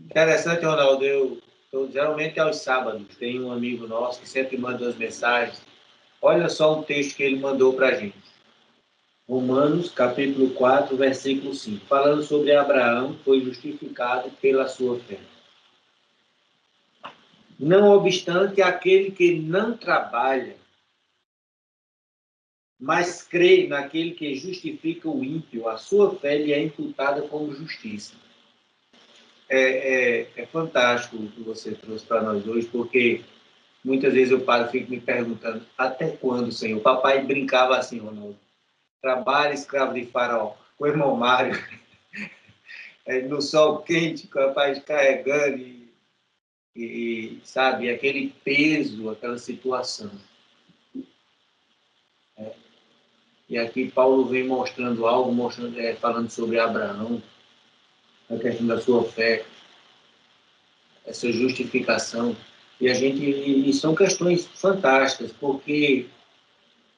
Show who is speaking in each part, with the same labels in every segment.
Speaker 1: Interessante, Ronaldo. Geralmente aos sábados, tem um amigo nosso que sempre manda as mensagens. Olha só o texto que ele mandou para a gente. Romanos, capítulo 4, versículo 5. Falando sobre Abraão, foi justificado pela sua fé. Não obstante, aquele que não trabalha, mas crê naquele que justifica o a sua fé lhe é imputada como justiça. É fantástico o que você trouxe para nós hoje, porque muitas vezes eu paro e fico me perguntando, até quando, Senhor? O papai brincava assim, Ronaldo. Trabalho, escravo de faraó. O irmão Mário, no sol quente, com o rapaz carregando sabe, aquele peso, aquela situação. E aqui Paulo vem mostrando algo, falando sobre Abraão, a questão da sua fé, essa justificação. E são questões fantásticas, porque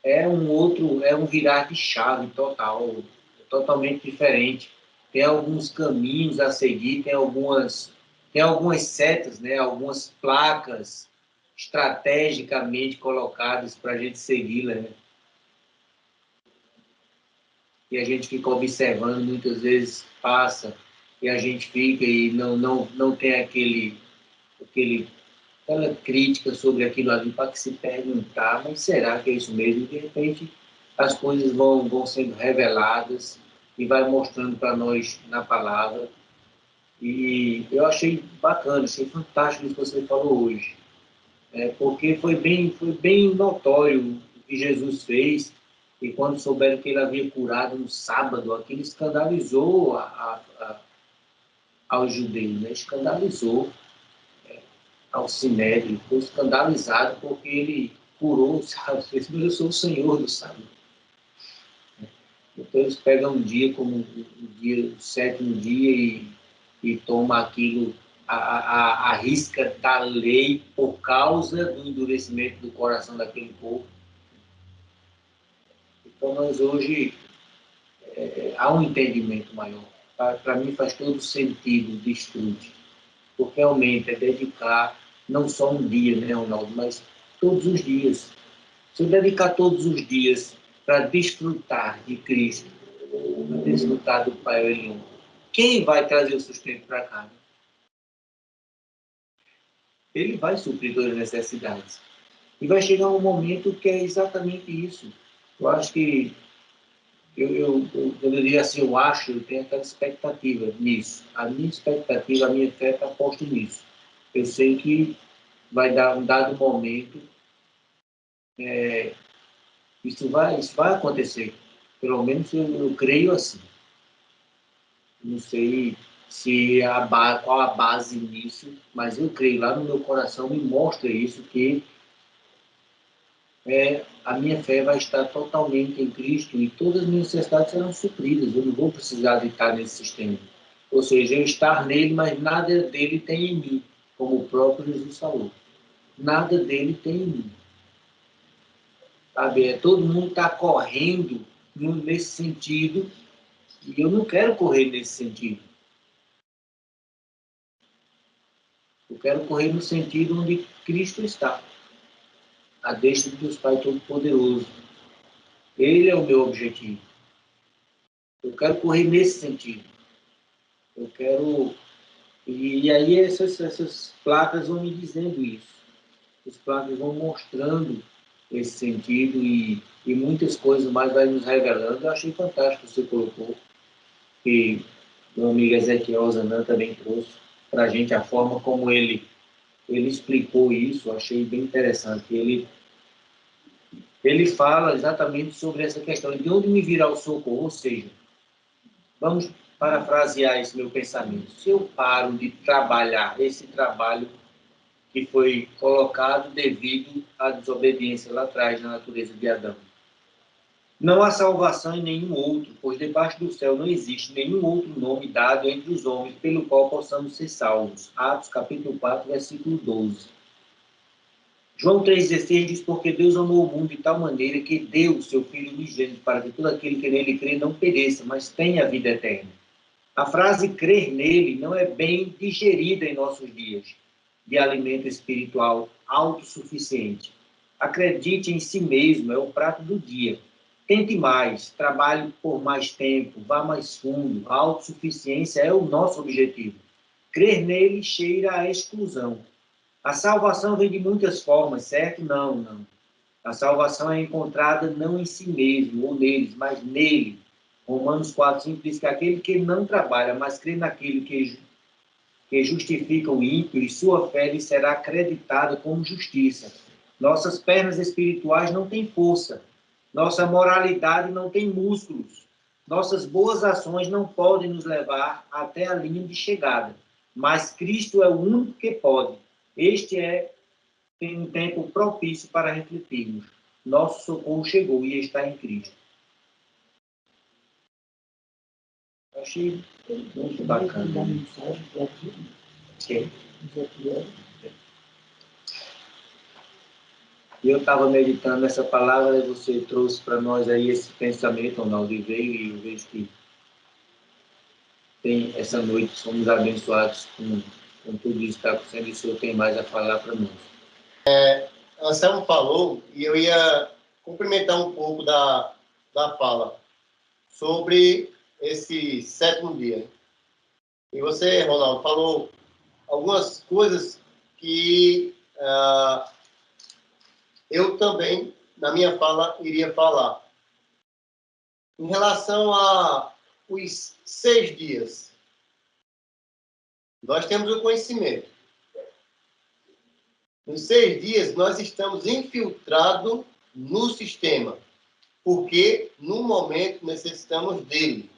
Speaker 1: é um virar de chave total, totalmente diferente. Tem alguns caminhos a seguir, tem algumas setas, né? Algumas placas estrategicamente colocadas para a gente segui-la, né? E a gente fica observando, muitas vezes passa, e a gente fica e não tem aquela crítica sobre aquilo ali para se perguntar, mas será que é isso mesmo? De repente, as coisas vão sendo reveladas e vai mostrando para nós na palavra. E eu achei bacana, achei fantástico o que você falou hoje, porque foi bem notório o que Jesus fez, e quando souberam que ele havia curado no sábado, aquilo escandalizou aos judeus, né? Escandalizou ao Sinédrio, foi escandalizado porque ele curou o sábado, mas eu sou o Senhor do sábado. Então eles pegam um dia como o sétimo dia e tomam aquilo, a risca da lei por causa do endurecimento do coração daquele povo. Então nós hoje há um entendimento maior. Para mim faz todo sentido o desfrute, porque realmente é dedicar não só um dia, né, Ronaldo, mas todos os dias. Se eu dedicar todos os dias para desfrutar de Cristo, para desfrutar do Pai Elion, quem vai trazer o sustento para cá? Ele vai suprir todas as necessidades. E vai chegar um momento que é exatamente isso. Eu acho que, quando eu digo assim, eu tenho aquela expectativa nisso. A minha expectativa, a minha fé está posta nisso. Eu sei que vai dar um dado momento, isso vai acontecer. Pelo menos eu creio assim. Não sei qual a base nisso, mas eu creio, lá no meu coração me mostra isso, que a minha fé vai estar totalmente em Cristo e todas as minhas necessidades serão supridas. Eu não vou precisar de estar nesse sistema. Ou seja, eu estar nele, mas nada dele tem em mim, como o próprio Jesus falou. Nada dele tem em mim. Sabe? Todo mundo está correndo nesse sentido e eu não quero correr nesse sentido. Eu quero correr no sentido onde Cristo está, a destra de Deus Pai Todo-Poderoso. Ele é o meu objetivo. Eu quero correr nesse sentido. Eu quero... E aí essas placas vão me dizendo isso. As placas vão mostrando esse sentido e muitas coisas mais vai nos revelando. Eu achei fantástico que você colocou. E meu amigo Ezequiel Zanã também trouxe para a gente a forma como ele explicou isso. Eu achei bem interessante. Ele fala exatamente sobre essa questão de onde me virá o socorro, ou seja, vamos parafrasear esse meu pensamento. Se eu paro de trabalhar esse trabalho que foi colocado devido à desobediência lá atrás na natureza de Adão, não há salvação em nenhum outro, pois debaixo do céu não existe nenhum outro nome dado entre os homens pelo qual possamos ser salvos. Atos capítulo 4, versículo 12. João 3,16 diz, porque Deus amou o mundo de tal maneira que deu o seu Filho unigênito para que todo aquele que nele crê não pereça, mas tenha a vida eterna. A frase crer nele não é bem digerida em nossos dias de alimento espiritual autossuficiente. Acredite em si mesmo, é o prato do dia. Tente mais, trabalhe por mais tempo, vá mais fundo. A autossuficiência é o nosso objetivo. Crer nele cheira à exclusão. A salvação vem de muitas formas, certo? Não, não. A salvação é encontrada não em si mesmo ou neles, mas nele. Romanos 4:5 diz que aquele que não trabalha, mas crê naquele que justifica o ímpio, e sua fé lhe será acreditada como justiça. Nossas pernas espirituais não têm força. Nossa moralidade não tem músculos. Nossas boas ações não podem nos levar até a linha de chegada. Mas Cristo é o único que pode. Este é um tempo propício para refletirmos. Nosso socorro chegou e está em Cristo. Achei muito bacana. E eu estava meditando nessa palavra e você trouxe para nós aí esse pensamento, Ronaldo, e veio, e eu vejo que tem essa noite, somos abençoados com tudo isso que está acontecendo, e o Senhor tem mais a falar para nós.
Speaker 2: Anselmo falou, e eu ia complementar um pouco da fala sobre esse sétimo dia. E você, Ronaldo, falou algumas coisas que eu também, na minha fala, iria falar. Em relação aos 6 dias, nós temos o conhecimento. Nos 6 dias, nós estamos infiltrados no sistema, porque, no momento, necessitamos dele.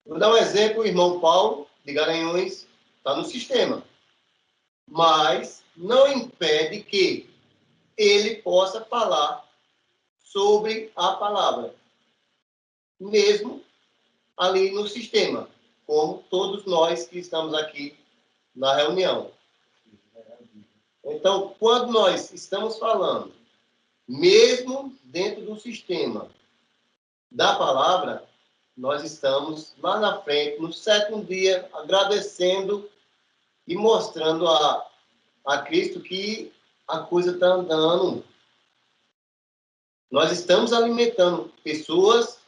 Speaker 2: Vou dar um exemplo, o irmão Paulo, de Garanhuns, está no sistema. Mas não impede que ele possa falar sobre a palavra, mesmo ali no sistema, como todos nós que estamos aqui na reunião. Então, quando nós estamos falando, mesmo dentro do sistema da palavra, nós estamos lá na frente, no sétimo dia, agradecendo e mostrando a Cristo que a coisa está andando. Nós estamos alimentando pessoas,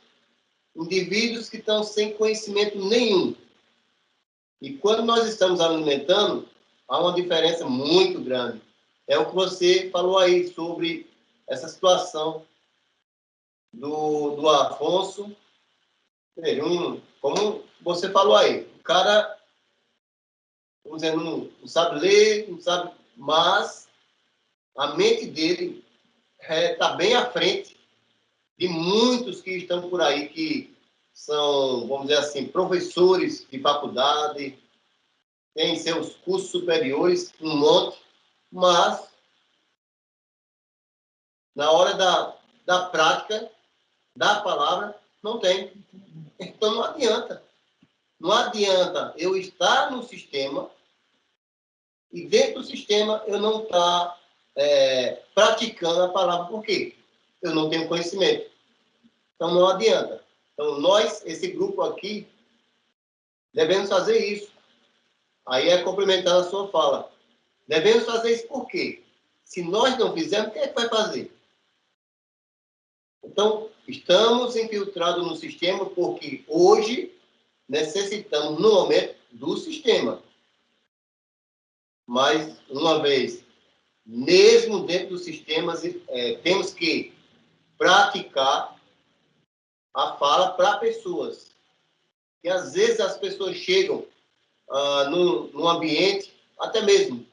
Speaker 2: indivíduos que estão sem conhecimento nenhum. E quando nós estamos alimentando, há uma diferença muito grande. É o que você falou aí sobre essa situação do Afonso. Como você falou aí, o cara, vamos dizer, não sabe ler, não sabe, mas a mente dele está bem à frente de muitos que estão por aí, que são, vamos dizer assim, professores de faculdade, têm seus cursos superiores, um monte, mas na hora da prática, da palavra, não tem. Então não adianta. Não adianta eu estar no sistema e dentro do sistema eu não estar praticando a palavra. Por quê? Eu não tenho conhecimento. Então não adianta. Então nós, esse grupo aqui, devemos fazer isso. Aí é complementar a sua fala. Devemos fazer isso por quê? Se nós não fizermos, quem é que vai fazer? Então, estamos infiltrados no sistema porque hoje necessitamos, no momento, do sistema. Mas, uma vez, mesmo dentro dos sistemas, temos que praticar a fala para pessoas. E, às vezes, as pessoas chegam num ambiente, até mesmo,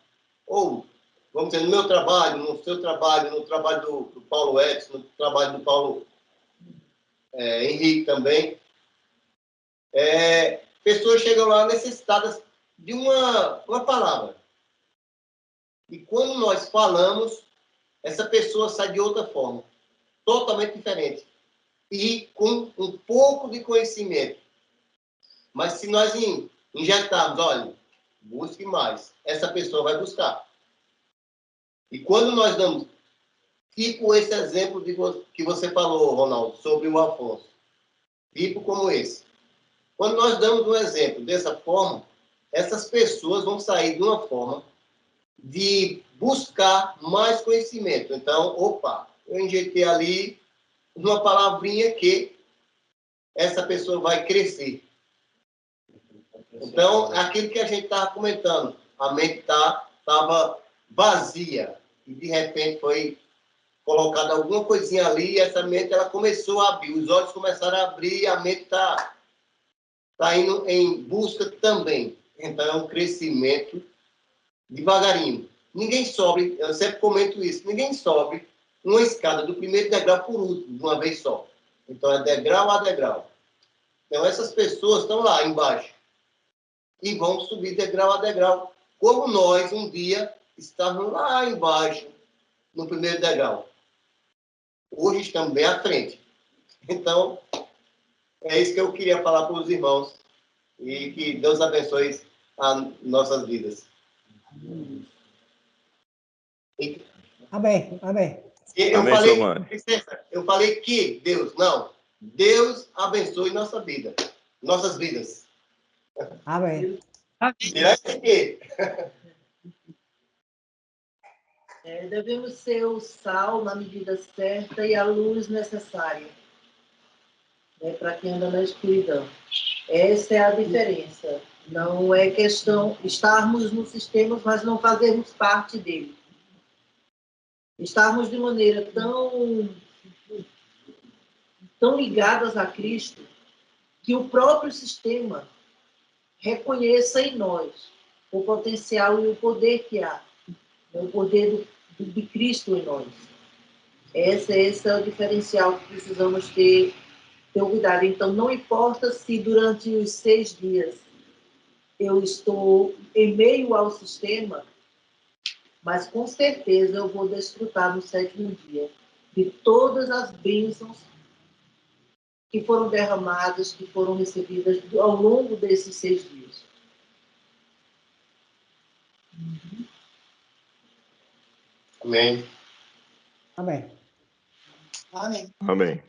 Speaker 2: ou, vamos dizer, no meu trabalho, no seu trabalho, no trabalho do Paulo Edson, no trabalho do Paulo Henrique também, pessoas chegam lá necessitadas de uma palavra. E quando nós falamos, essa pessoa sai de outra forma, totalmente diferente. E com um pouco de conhecimento. Mas se nós injetarmos, olha, busque mais, essa pessoa vai buscar. E quando nós damos, tipo esse exemplo que você falou, Ronaldo, sobre o Afonso, tipo como esse. Quando nós damos um exemplo dessa forma, essas pessoas vão sair de uma forma de buscar mais conhecimento. Então, opa, eu injetei ali uma palavrinha que essa pessoa vai crescer. Então, é aquilo que a gente estava comentando, a mente estava vazia e de repente foi colocada alguma coisinha ali e essa mente ela começou a abrir, os olhos começaram a abrir e a mente está indo em busca também. Então, é um crescimento devagarinho. Ninguém sobe, eu sempre comento isso, ninguém sobe uma escada do primeiro degrau por último, de uma vez só. Então, é degrau a degrau. Então, essas pessoas estão lá embaixo e vão subir degrau a degrau, como nós, um dia, estávamos lá embaixo, no primeiro degrau. Hoje estamos bem à frente. Então, é isso que eu queria falar para os irmãos e que Deus abençoe as nossas vidas.
Speaker 3: Amém, amém.
Speaker 2: Eu falei que Deus, não. Deus abençoe nossa vida, nossas vidas.
Speaker 3: Amém.
Speaker 4: Devemos ser o sal na medida certa e a luz necessária, né, para quem anda na escuridão. Essa é a diferença. Não é questão estarmos no sistema, mas não fazermos parte dele. Estarmos de maneira tão ligadas a Cristo que o próprio sistema reconheça em nós o potencial e o poder que há, o poder de Cristo em nós. Esse é o diferencial que precisamos ter cuidado. Então, não importa se durante os 6 dias eu estou em meio ao sistema, mas com certeza eu vou desfrutar no 7º dia de todas as bênçãos que foram derramadas, que foram recebidas ao longo desses 6 dias.
Speaker 2: Amém.
Speaker 3: Amém.
Speaker 4: Amém.
Speaker 5: Amém.